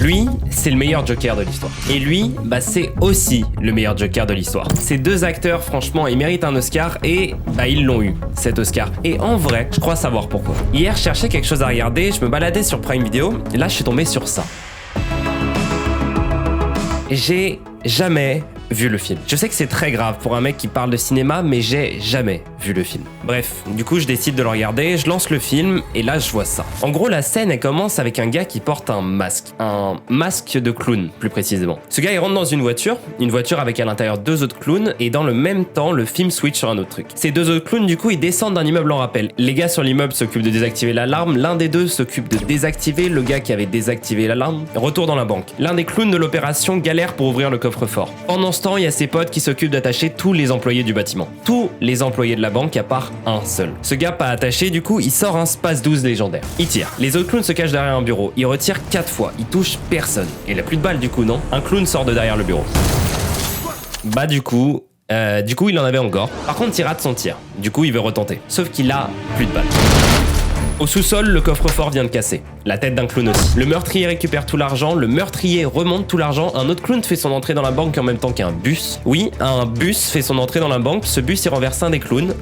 Lui, c'est le meilleur Joker de l'histoire. Et lui, c'est aussi le meilleur Joker de l'histoire. Ces deux acteurs, franchement, ils méritent un Oscar et ils l'ont eu, cet Oscar. Et en vrai, je crois savoir pourquoi. Hier, je cherchais quelque chose à regarder, je me baladais sur Prime Video, et là, je suis tombé sur ça. J'ai jamais vu le film. Je sais que c'est très grave pour un mec qui parle de cinéma, mais j'ai jamais vu le film. Bref, du coup, je décide de le regarder, je lance le film, et là, je vois ça. En gros, la scène, elle commence avec un gars qui porte un masque de clown, plus précisément. Ce gars, il rentre dans une voiture avec à l'intérieur deux autres clowns, et dans le même temps, le film switch sur un autre truc. Ces deux autres clowns, du coup, ils descendent d'un immeuble en rappel. Les gars sur l'immeuble s'occupent de désactiver l'alarme, l'un des deux s'occupe de désactiver le gars qui avait désactivé l'alarme. Retour dans la banque. L'un des clowns de l'opération galère pour ouvrir le coffre-fort. Pendant ce temps, il y a ses potes qui s'occupent d'attacher tous les employés du bâtiment. Tous les employés de la banque à part un seul. Ce gars pas attaché, du coup, il sort un Space 12 légendaire. Il tire. Les autres clowns se cachent derrière un bureau. Il retire 4 fois. Il touche personne. Et il a plus de balles du coup, non? Un clown sort de derrière le bureau. Du coup, il en avait encore. Par contre, il rate son tir. Du coup, il veut retenter. Sauf qu'il a plus de balles. Au sous-sol, le coffre-fort vient de casser. La tête d'un clown aussi. Le meurtrier récupère tout l'argent, le meurtrier remonte tout l'argent, un autre clown fait son entrée dans la banque en même temps qu'un bus. Oui, un bus fait son entrée dans la banque, ce bus y renverse un des clowns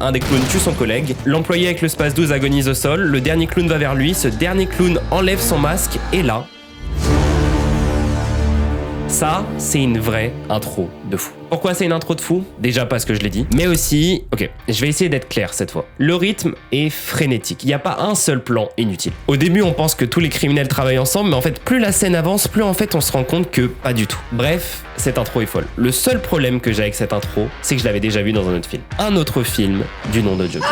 tue son collègue, l'employé avec le Space 12 agonise au sol, le dernier clown va vers lui, ce dernier clown enlève son masque, et là... Ça, c'est une vraie intro de fou. Pourquoi c'est une intro de fou? Déjà parce que je l'ai dit, mais aussi... Ok, je vais essayer d'être clair cette fois. Le rythme est frénétique, il n'y a pas un seul plan inutile. Au début, on pense que tous les criminels travaillent ensemble, mais en fait, plus la scène avance, plus en fait on se rend compte que pas du tout. Bref, cette intro est folle. Le seul problème que j'ai avec cette intro, c'est que je l'avais déjà vu dans un autre film. Un autre film du nom de Joker.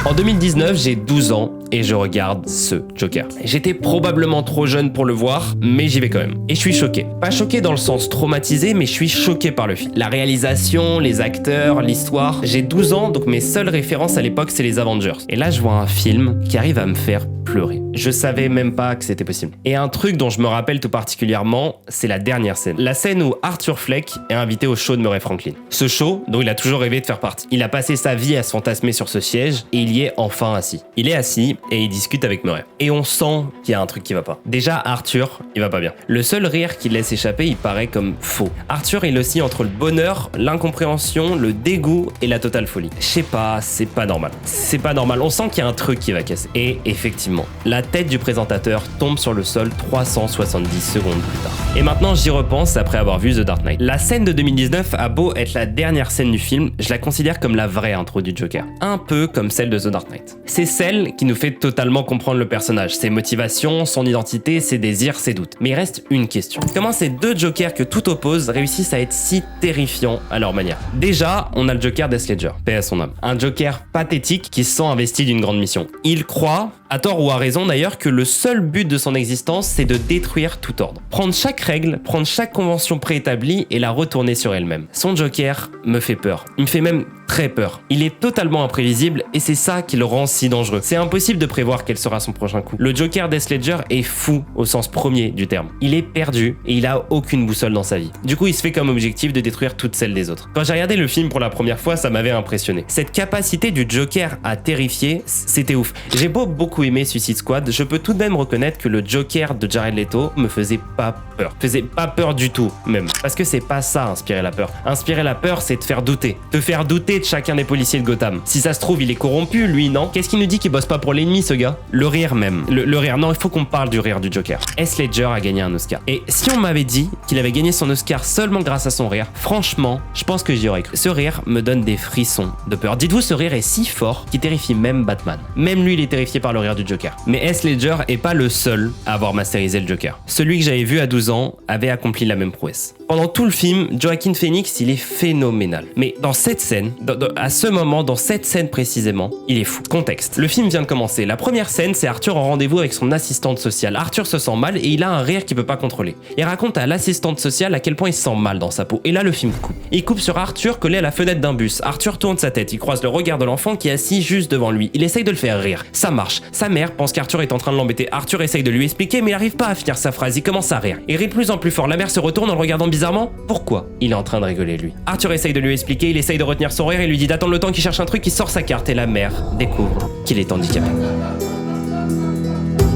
En 2019, j'ai 12 ans et je regarde ce Joker. J'étais probablement trop jeune pour le voir, mais j'y vais quand même. Et je suis choqué. Pas choqué dans le sens traumatisé, mais je suis choqué par le film. La réalisation, les acteurs, l'histoire. J'ai 12 ans, donc mes seules références à l'époque, c'est les Avengers. Et là, je vois un film qui arrive à me faire pleurer. Je savais même pas que c'était possible. Et un truc dont je me rappelle tout particulièrement, c'est la dernière scène. La scène où Arthur Fleck est invité au show de Murray Franklin. Ce show dont il a toujours rêvé de faire partie. Il a passé sa vie à se fantasmer sur ce siège et il y est enfin assis. Il est assis et il discute avec Murray. Et on sent qu'il y a un truc qui va pas. Déjà, Arthur, il va pas bien. Le seul rire qu'il laisse échapper, il paraît comme faux. Arthur, il oscille entre le bonheur, l'incompréhension, le dégoût et la totale folie. Je sais pas, c'est pas normal. C'est pas normal. On sent qu'il y a un truc qui va casser. Et effectivement, la tête du présentateur tombe sur le sol 370 secondes plus tard. Et maintenant, j'y repense après avoir vu The Dark Knight. La scène de 2019 a beau être la dernière scène du film, je la considère comme la vraie intro du Joker. Un peu comme celle de The Dark Knight. C'est celle qui nous fait totalement comprendre le personnage, ses motivations, son identité, ses désirs, ses doutes. Mais il reste une question. Comment ces deux Jokers que tout oppose réussissent à être si terrifiants à leur manière? Déjà, on a le Joker d'Heath Ledger, paix à son âme. Un Joker pathétique qui se sent investi d'une grande mission. Il croit, à tort ou à raison d'ailleurs, que le seul but de son existence, c'est de détruire tout ordre. Prendre chaque règle, prendre chaque convention préétablie et la retourner sur elle-même. Son Joker me fait peur. Il me fait même très peur. Il est totalement imprévisible et c'est ça qui le rend si dangereux. C'est impossible de prévoir quel sera son prochain coup. Le Joker d'Heath Ledger est fou au sens premier du terme. Il est perdu et il a aucune boussole dans sa vie. Du coup, il se fait comme objectif de détruire toutes celles des autres. Quand j'ai regardé le film pour la première fois, ça m'avait impressionné. Cette capacité du Joker à terrifier, c'était ouf. J'ai beaucoup aimé Suicide Squad, je peux tout de même reconnaître que le Joker de Jared Leto me faisait pas peur. Faisait pas peur du tout, même. Parce que c'est pas ça, inspirer la peur. Inspirer la peur, c'est te faire douter. Te faire douter de chacun des policiers de Gotham. Si ça se trouve, il est corrompu, lui, non? Qu'est-ce qu'il nous dit qu'il bosse pas pour l'ennemi, ce gars? Le rire même. Le rire. Non, il faut qu'on parle du rire du Joker. Heath Ledger a gagné un Oscar. Et si on m'avait dit qu'il avait gagné son Oscar seulement grâce à son rire, franchement, je pense que j'y aurais cru. Ce rire me donne des frissons de peur. Dites-vous, ce rire est si fort qu'il terrifie même Batman. Même lui, il est terrifié par le rire du Joker. Mais Heath Ledger est pas le seul à avoir masterisé le Joker. Celui que j'avais vu à 12 ans avait accompli la même prouesse. Pendant tout le film, Joaquin Phoenix, il est phénoménal. Mais dans cette scène, à ce moment, dans cette scène précisément, il est fou. Contexte. Le film vient de commencer. La première scène, c'est Arthur en rendez-vous avec son assistante sociale. Arthur se sent mal et il a un rire qu'il peut pas contrôler. Il raconte à l'assistante sociale à quel point il se sent mal dans sa peau. Et là, le film coupe. Il coupe sur Arthur collé à la fenêtre d'un bus. Arthur tourne sa tête. Il croise le regard de l'enfant qui est assis juste devant lui. Il essaye de le faire rire. Ça marche. Sa mère pense qu'Arthur est en train de l'embêter. Arthur essaye de lui expliquer, mais il arrive pas à finir sa phrase. Il commence à rire. Il rit de plus en plus fort. La mère se retourne en le regardant bizarrement. Pourquoi il est en train de rigoler, lui? Arthur essaye de lui expliquer. Il essaye de retenir son rire et lui dit d'attendre le temps qu'il cherche un truc. Il sort sa carte et la mère découvre qu'il est handicapé.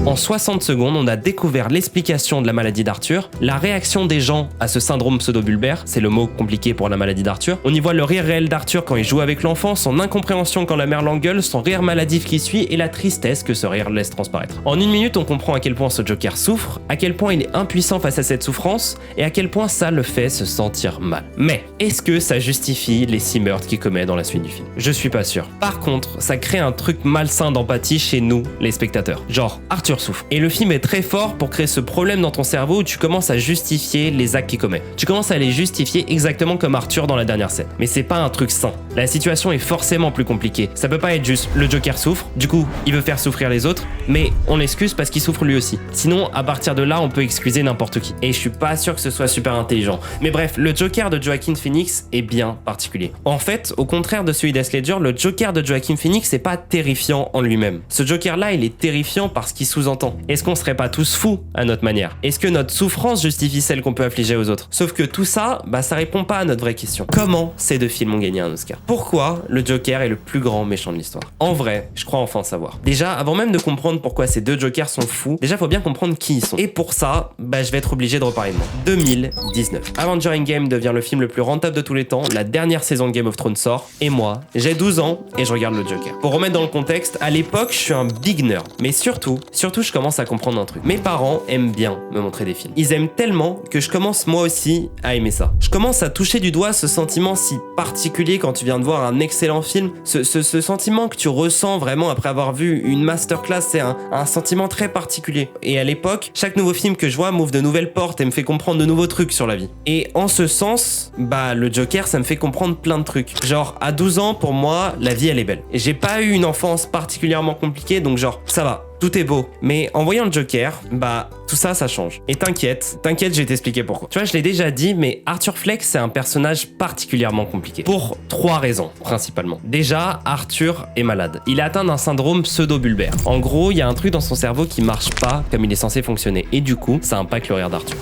En 60 secondes, on a découvert l'explication de la maladie d'Arthur, la réaction des gens à ce syndrome pseudobulbaire, c'est le mot compliqué pour la maladie d'Arthur. On y voit le rire réel d'Arthur quand il joue avec l'enfant, son incompréhension quand la mère l'engueule, son rire maladif qui suit et la tristesse que ce rire laisse transparaître. En une minute, on comprend à quel point ce Joker souffre, à quel point il est impuissant face à cette souffrance et à quel point ça le fait se sentir mal. Mais est-ce que ça justifie les 6 meurtres qu'il commet dans la suite du film? Je suis pas sûr. Par contre, ça crée un truc malsain d'empathie chez nous, les spectateurs. Genre, Arthur souffre. Et le film est très fort pour créer ce problème dans ton cerveau où tu commences à justifier les actes qu'il commet. Tu commences à les justifier exactement comme Arthur dans la dernière scène. Mais c'est pas un truc sain. La situation est forcément plus compliquée. Ça peut pas être juste le Joker souffre, du coup, il veut faire souffrir les autres, mais on l'excuse parce qu'il souffre lui aussi. Sinon, à partir de là, on peut excuser n'importe qui. Et je suis pas sûr que ce soit super intelligent. Mais bref, le Joker de Joaquin Phoenix est bien particulier. En fait, au contraire de celui d'Heath Ledger, le Joker de Joaquin Phoenix n'est pas terrifiant en lui-même. Ce Joker-là, il est terrifiant parce qu'il sous-entend. Est-ce qu'on serait pas tous fous à notre manière? Est-ce que notre souffrance justifie celle qu'on peut affliger aux autres? Sauf que tout ça, ça répond pas à notre vraie question. Comment ces deux films ont gagné un Oscar? Pourquoi le Joker est le plus grand méchant de l'histoire? En vrai, je crois enfin savoir. Déjà, avant même de comprendre pourquoi ces deux Jokers sont fous, déjà faut bien comprendre qui ils sont. Et pour ça, je vais être obligé de reparler de moi. 2019. Avenger Endgame devient le film le plus rentable de tous les temps, la dernière saison de Game of Thrones sort, et moi, j'ai 12 ans et je regarde le Joker. Pour remettre dans le contexte, à l'époque, je suis un big nerd. Mais surtout, je commence à comprendre un truc. Mes parents aiment bien me montrer des films. Ils aiment tellement que je commence moi aussi à aimer ça. Je commence à toucher du doigt ce sentiment si particulier quand tu viens de voir un excellent film, ce sentiment que tu ressens vraiment après avoir vu une masterclass, c'est un sentiment très particulier. Et à l'époque, chaque nouveau film que je vois m'ouvre de nouvelles portes et me fait comprendre de nouveaux trucs sur la vie. Et en ce sens, le Joker, ça me fait comprendre plein de trucs. Genre, à 12 ans, pour moi, la vie, elle est belle. Et j'ai pas eu une enfance particulièrement compliquée, donc genre, ça va. Tout est beau. Mais en voyant le Joker, tout ça, ça change. Et t'inquiète, je vais t'expliquer pourquoi. Tu vois, je l'ai déjà dit, mais Arthur Fleck, c'est un personnage particulièrement compliqué. Pour 3 raisons, principalement. Déjà, Arthur est malade. Il est atteint d'un syndrome pseudobulbaire. En gros, il y a un truc dans son cerveau qui marche pas comme il est censé fonctionner. Et du coup, ça impacte le rire d'Arthur.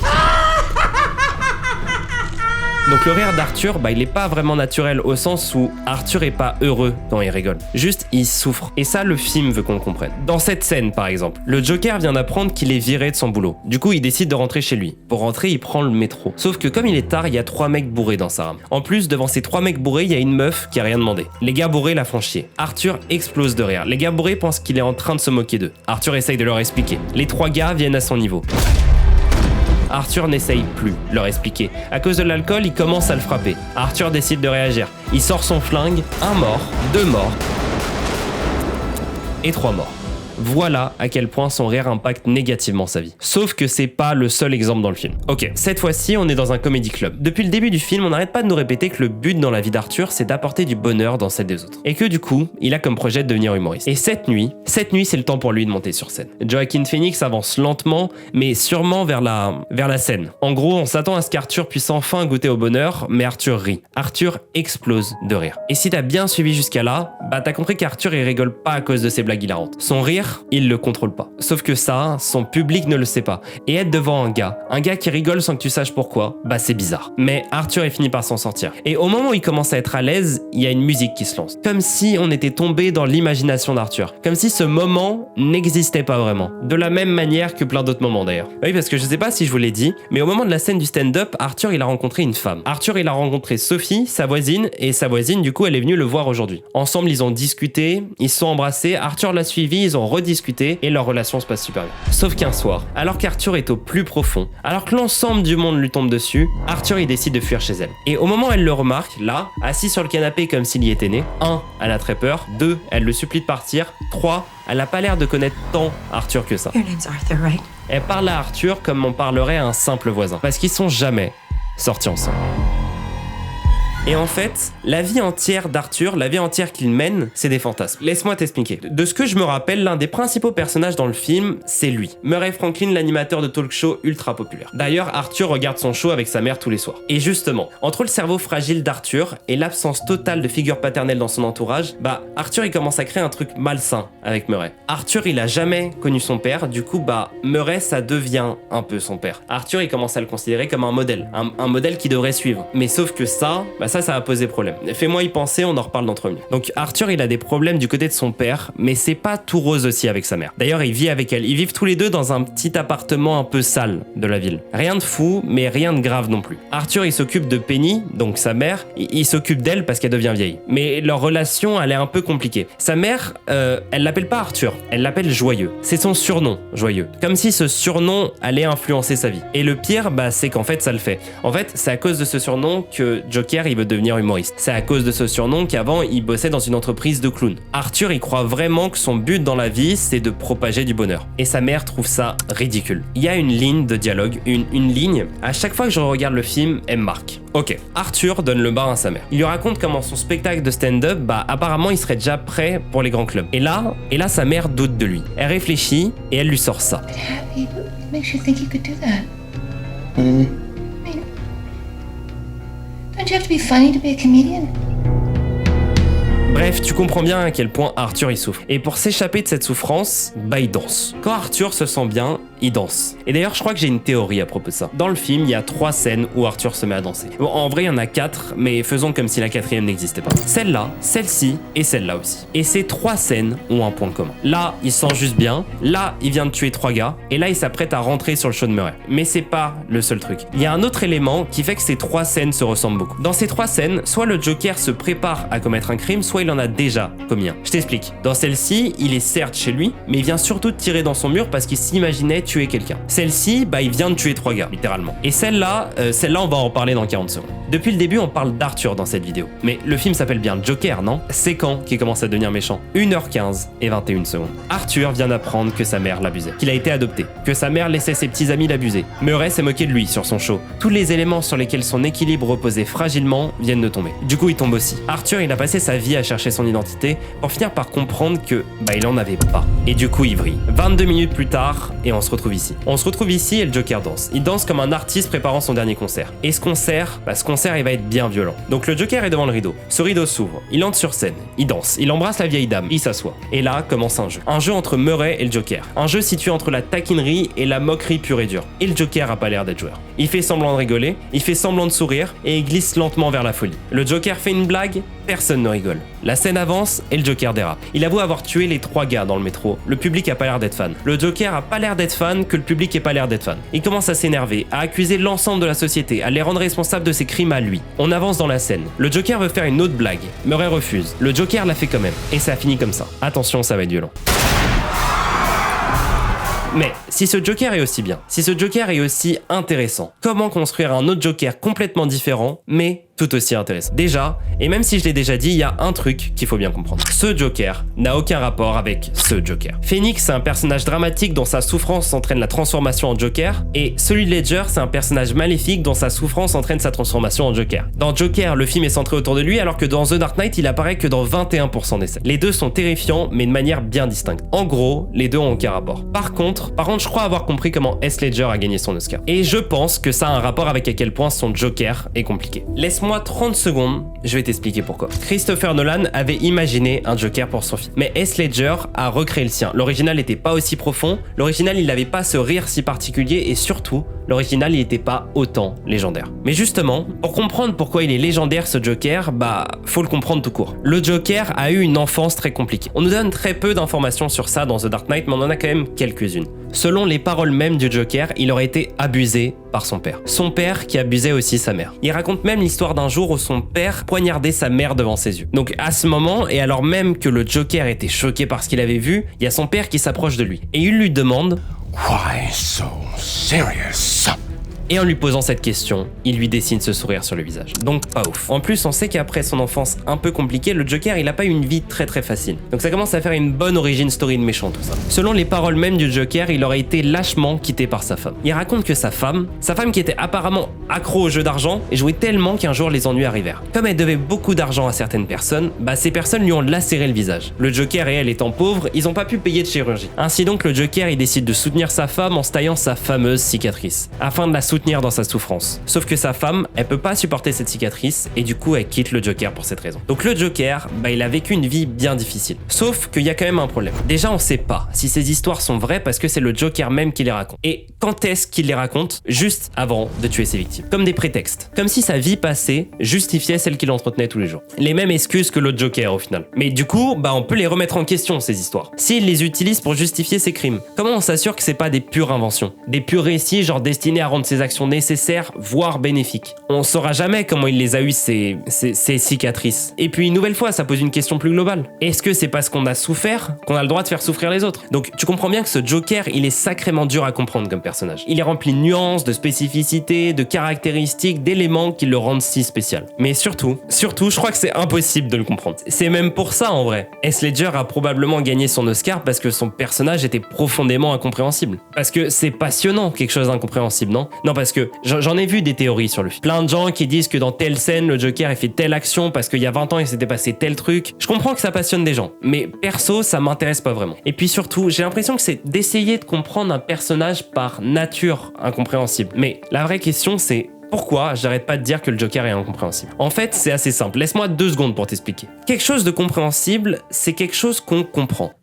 Donc le rire d'Arthur, il est pas vraiment naturel au sens où Arthur est pas heureux quand il rigole. Juste, il souffre. Et ça, le film veut qu'on le comprenne. Dans cette scène, par exemple, le Joker vient d'apprendre qu'il est viré de son boulot. Du coup, il décide de rentrer chez lui. Pour rentrer, il prend le métro. Sauf que comme il est tard, il y a 3 mecs bourrés dans sa rame. En plus, devant ces 3 mecs bourrés, il y a une meuf qui a rien demandé. Les gars bourrés la font chier. Arthur explose de rire. Les gars bourrés pensent qu'il est en train de se moquer d'eux. Arthur essaye de leur expliquer. Les 3 gars viennent à son niveau. Arthur n'essaye plus de leur expliquer. À cause de l'alcool, il commence à le frapper. Arthur décide de réagir. Il sort son flingue, 1 mort, 2 morts et 3 morts. Voilà à quel point son rire impacte négativement sa vie. Sauf que c'est pas le seul exemple dans le film. Ok, cette fois-ci, on est dans un comedy club. Depuis le début du film, on n'arrête pas de nous répéter que le but dans la vie d'Arthur, c'est d'apporter du bonheur dans celle des autres. Et que du coup, il a comme projet de devenir humoriste. Et cette nuit, c'est le temps pour lui de monter sur scène. Joaquin Phoenix avance lentement, mais sûrement vers la scène. En gros, on s'attend à ce qu'Arthur puisse enfin goûter au bonheur, mais Arthur rit. Arthur explose de rire. Et si t'as bien suivi jusqu'à là, t'as compris qu'Arthur, il rigole pas à cause de ses blagues hilarantes. Son rire, il le contrôle pas. Sauf que ça, son public ne le sait pas. Et être devant un gars qui rigole sans que tu saches pourquoi, c'est bizarre. Mais Arthur est fini par s'en sortir. Et au moment où il commence à être à l'aise, il y a une musique qui se lance. Comme si on était tombé dans l'imagination d'Arthur. Comme si ce moment n'existait pas vraiment. De la même manière que plein d'autres moments d'ailleurs. Oui, parce que je sais pas si je vous l'ai dit, mais au moment de la scène du stand-up, Arthur il a rencontré une femme. Arthur il a rencontré Sophie, sa voisine, et sa voisine du coup elle est venue le voir aujourd'hui. Ensemble ils ont discuté, ils se sont embrassés, Arthur l'a suivi, ils ont rediscuté, et leur relation se passe super bien. Sauf qu'un soir, alors qu'Arthur est au plus profond, alors que l'ensemble du monde lui tombe dessus, Arthur il décide de fuir chez elle. Et au moment où elle le remarque, là, assis sur le canapé comme s'il y était né, 1, elle a très peur, 2, elle le supplie de partir, 3, elle a pas l'air de connaître tant Arthur que ça. Your name's Arthur, right? Elle parle à Arthur comme on parlerait à un simple voisin, parce qu'ils sont jamais sortis ensemble. Et en fait, la vie entière d'Arthur, la vie entière qu'il mène, c'est des fantasmes. Laisse-moi t'expliquer. De ce que je me rappelle, l'un des principaux personnages dans le film, c'est lui. Murray Franklin, l'animateur de talk show ultra populaire. D'ailleurs, Arthur regarde son show avec sa mère tous les soirs. Et justement, entre le cerveau fragile d'Arthur et l'absence totale de figure paternelle dans son entourage, Arthur il commence à créer un truc malsain avec Murray. Arthur il a jamais connu son père, du coup Murray ça devient un peu son père. Arthur il commence à le considérer comme un modèle qui devrait suivre. Mais sauf que ça ça va poser problème. Fais-moi y penser, on en reparle dans 3 minutes. Donc Arthur, il a des problèmes du côté de son père, mais c'est pas tout rose aussi avec sa mère. D'ailleurs, il vit avec elle. Ils vivent tous les deux dans un petit appartement un peu sale de la ville. Rien de fou, mais rien de grave non plus. Arthur, il s'occupe de Penny, donc sa mère, il s'occupe d'elle parce qu'elle devient vieille. Mais leur relation, elle est un peu compliquée. Sa mère, elle l'appelle pas Arthur, elle l'appelle Joyeux. C'est son surnom, Joyeux. Comme si ce surnom allait influencer sa vie. Et le pire, c'est qu'en fait, ça le fait. En fait, c'est à cause de ce surnom que Joker, il veut devenir humoriste. C'est à cause de ce surnom qu'avant, il bossait dans une entreprise de clowns. Arthur, il croit vraiment que son but dans la vie, c'est de propager du bonheur. Et sa mère trouve ça ridicule. Il y a une ligne de dialogue, une ligne, à chaque fois que je regarde le film, elle me marque. Ok, Arthur donne le bain à sa mère. Il lui raconte comment son spectacle de stand-up, apparemment il serait déjà prêt pour les grands clubs. Et là, sa mère doute de lui. Elle réfléchit et elle lui sort ça. What makes you think you could do that? I mean, don't you have to be funny to be a comedian? Bref, tu comprends bien à quel point Arthur il souffre. Et pour s'échapper de cette souffrance, il danse. Quand Arthur se sent bien, il danse. Et d'ailleurs, je crois que j'ai une théorie à propos de ça. Dans le film, il y a 3 scènes où Arthur se met à danser. Bon, en vrai, il y en a 4, mais faisons comme si la 4e n'existait pas. Celle-là, celle-ci et celle-là aussi. Et ces 3 scènes ont un point commun. Là, il sent juste bien. Là, il vient de tuer 3 gars. Et là, il s'apprête à rentrer sur le show de Murray. Mais c'est pas le seul truc. Il y a un autre élément qui fait que ces 3 scènes se ressemblent beaucoup. Dans ces 3 scènes, soit le Joker se prépare à commettre un crime, soit il en a déjà commis un. Je t'explique. Dans celle-ci, il est certes chez lui, mais il vient surtout de tirer dans son mur parce qu'il s'imaginait tuer quelqu'un. Celle-ci, il vient de tuer 3 gars, littéralement. Et celle-là, on va en reparler dans 40 secondes. Depuis le début, on parle d'Arthur dans cette vidéo. Mais le film s'appelle bien Joker, non? C'est quand qu'il commence à devenir méchant? 1h15 et 21 secondes. Arthur vient d'apprendre que sa mère l'abusait, qu'il a été adopté, que sa mère laissait ses petits amis l'abuser. Murray s'est moqué de lui sur son show. Tous les éléments sur lesquels son équilibre reposait fragilement viennent de tomber. Du coup, il tombe aussi. Arthur, il a passé sa vie à chercher son identité pour finir par comprendre que, il en avait pas. Et du coup, il vrille. 22 minutes plus tard, et on se retrouve ici. On se retrouve ici et le Joker danse. Il danse comme un artiste préparant son dernier concert. Et ce concert, il va être bien violent. Donc le Joker est devant le rideau. Ce rideau s'ouvre. Il entre sur scène. Il danse. Il embrasse la vieille dame. Il s'assoit. Et là commence un jeu. Un jeu entre Murray et le Joker. Un jeu situé entre la taquinerie et la moquerie pure et dure. Et le Joker a pas l'air d'être joueur. Il fait semblant de rigoler. Il fait semblant de sourire. Et il glisse lentement vers la folie. Le Joker fait une blague. Personne ne rigole. La scène avance et le Joker dérape. Il avoue avoir tué les 3 gars dans le métro. Le public a pas l'air d'être fan. Le Joker a pas l'air d'être fan que le public ait pas l'air d'être fan. Il commence à s'énerver, à accuser l'ensemble de la société, à les rendre responsables de ses crimes à lui. On avance dans la scène. Le Joker veut faire une autre blague. Murray refuse. Le Joker l'a fait quand même. Et ça finit comme ça. Attention, ça va être violent. Mais si ce Joker est aussi bien, si ce Joker est aussi intéressant, comment construire un autre Joker complètement différent, mais tout aussi intéressant? Déjà, et même si je l'ai déjà dit, il y a un truc qu'il faut bien comprendre. Ce Joker n'a aucun rapport avec ce Joker. Phoenix, c'est un personnage dramatique dont sa souffrance entraîne la transformation en Joker, et celui de Ledger, c'est un personnage maléfique dont sa souffrance entraîne sa transformation en Joker. Dans Joker, le film est centré autour de lui, alors que dans The Dark Knight, il apparaît que dans 21% des scènes. Les deux sont terrifiants, mais de manière bien distincte. En gros, les deux ont aucun rapport. Par contre, je crois avoir compris comment Heath Ledger a gagné son Oscar. Et je pense que ça a un rapport avec à quel point son Joker est compliqué. Laisse-moi 30 secondes, je vais t'expliquer pourquoi. Christopher Nolan avait imaginé un Joker pour son film, mais Heath Ledger a recréé le sien. L'original n'était pas aussi profond, l'original il n'avait pas ce rire si particulier et surtout, l'original il n'était pas autant légendaire. Mais justement, pour comprendre pourquoi il est légendaire ce Joker, faut le comprendre tout court. Le Joker a eu une enfance très compliquée. On nous donne très peu d'informations sur ça dans The Dark Knight, mais on en a quand même quelques-unes. Selon les paroles mêmes du Joker, il aurait été abusé par son père. Son père qui abusait aussi sa mère. Il raconte même l'histoire d'un jour où son père poignardait sa mère devant ses yeux. Donc à ce moment, et alors même que le Joker était choqué par ce qu'il avait vu, il y a son père qui s'approche de lui. Et il lui demande « Why so serious ?» Et en lui posant cette question, il lui dessine ce sourire sur le visage. Donc pas ouf. En plus, on sait qu'après son enfance un peu compliquée, le Joker, il a pas eu une vie très facile. Donc ça commence à faire une bonne origin story de méchant tout ça. Selon les paroles mêmes du Joker, il aurait été lâchement quitté par sa femme. Il raconte que sa femme qui était apparemment accro au jeu d'argent, et jouait tellement qu'un jour les ennuis arrivèrent. Comme elle devait beaucoup d'argent à certaines personnes, ces personnes lui ont lacéré le visage. Le Joker et elle étant pauvres, ils ont pas pu payer de chirurgie. Ainsi donc, le Joker, il décide de soutenir sa femme en se taillant sa fameuse cicatrice. Afin de la soutenir soutenir dans sa souffrance. Sauf que sa femme, elle peut pas supporter cette cicatrice et du coup elle quitte le Joker pour cette raison. Donc le Joker, il a vécu une vie bien difficile. Sauf qu'il y a quand même un problème. Déjà, on sait pas si ces histoires sont vraies parce que c'est le Joker même qui les raconte. Et quand est-ce qu'il les raconte? Juste avant de tuer ses victimes. Comme des prétextes. Comme si sa vie passée justifiait celle qu'il entretenait tous les jours. Les mêmes excuses que l'autre Joker au final. Mais du coup, on peut les remettre en question ces histoires. S'il les utilise pour justifier ses crimes, comment on s'assure que c'est pas des pures inventions? Des purs récits genre destinés à rendre ses actions nécessaires, voire bénéfiques. On saura jamais comment il les a eu ces cicatrices. Et puis une nouvelle fois, ça pose une question plus globale. Est-ce que c'est parce qu'on a souffert qu'on a le droit de faire souffrir les autres? Donc tu comprends bien que ce Joker, il est sacrément dur à comprendre comme personnage. Il est rempli de nuances, de spécificités, de caractéristiques, d'éléments qui le rendent si spécial. Mais surtout, je crois que c'est impossible de le comprendre. C'est même pour ça en vrai. Heath Ledger a probablement gagné son Oscar parce que son personnage était profondément incompréhensible. Parce que c'est passionnant, quelque chose d'incompréhensible, non? Non, parce que j'en ai vu des théories sur le film. Plein de gens qui disent que dans telle scène, le Joker a fait telle action parce qu'il y a 20 ans il s'était passé tel truc. Je comprends que ça passionne des gens, mais perso, ça m'intéresse pas vraiment. Et puis surtout, j'ai l'impression que c'est d'essayer de comprendre un personnage par nature incompréhensible. Mais la vraie question, c'est pourquoi j'arrête pas de dire que le Joker est incompréhensible? En fait, c'est assez simple. Laisse-moi 2 secondes pour t'expliquer. Quelque chose de compréhensible, c'est quelque chose qu'on comprend.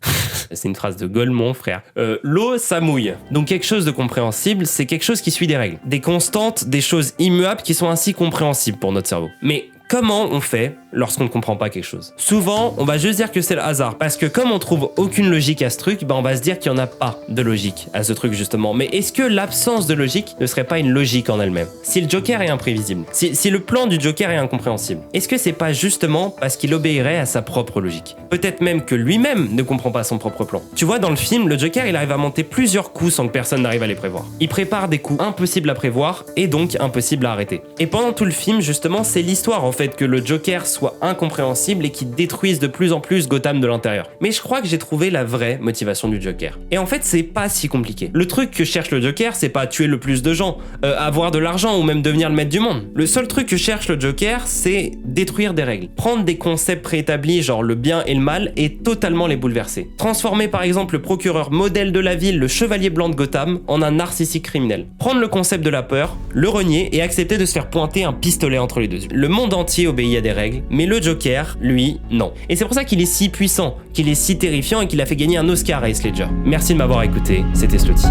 C'est une phrase de Golemont, frère. L'eau, ça mouille. Donc quelque chose de compréhensible, c'est quelque chose qui suit des règles. Des constantes, des choses immuables qui sont ainsi compréhensibles pour notre cerveau. Mais comment on fait lorsqu'on ne comprend pas quelque chose? Souvent, on va juste dire que c'est le hasard. Parce que comme on trouve aucune logique à ce truc, on va se dire qu'il n'y en a pas de logique à ce truc justement. Mais est-ce que l'absence de logique ne serait pas une logique en elle-même? Si le Joker est imprévisible, si le plan du Joker est incompréhensible, est-ce que c'est pas justement parce qu'il obéirait à sa propre logique? Peut-être même que lui-même ne comprend pas son propre plan. Tu vois, dans le film, le Joker, il arrive à monter plusieurs coups sans que personne n'arrive à les prévoir. Il prépare des coups impossibles à prévoir et donc impossibles à arrêter. Et pendant tout le film, justement, c'est l'histoire en fait que le Joker soit incompréhensible et qu'il détruise de plus en plus Gotham de l'intérieur. Mais je crois que j'ai trouvé la vraie motivation du Joker. Et en fait, c'est pas si compliqué. Le truc que cherche le Joker, c'est pas tuer le plus de gens, avoir de l'argent ou même devenir le maître du monde. Le seul truc que cherche le Joker, c'est détruire des règles. Prendre des concepts préétablis, genre le bien et le mal, et totalement les bouleverser. Transformer par exemple le procureur modèle de la ville, le chevalier blanc de Gotham, en un narcissique criminel. Prendre le concept de la peur, le renier et accepter de se faire pointer un pistolet entre les deux yeux. Le monde entier obéit à des règles, mais le Joker, lui, non. Et c'est pour ça qu'il est si puissant, qu'il est si terrifiant et qu'il a fait gagner un Oscar à Heath Ledger. Merci de m'avoir écouté, c'était Slotty.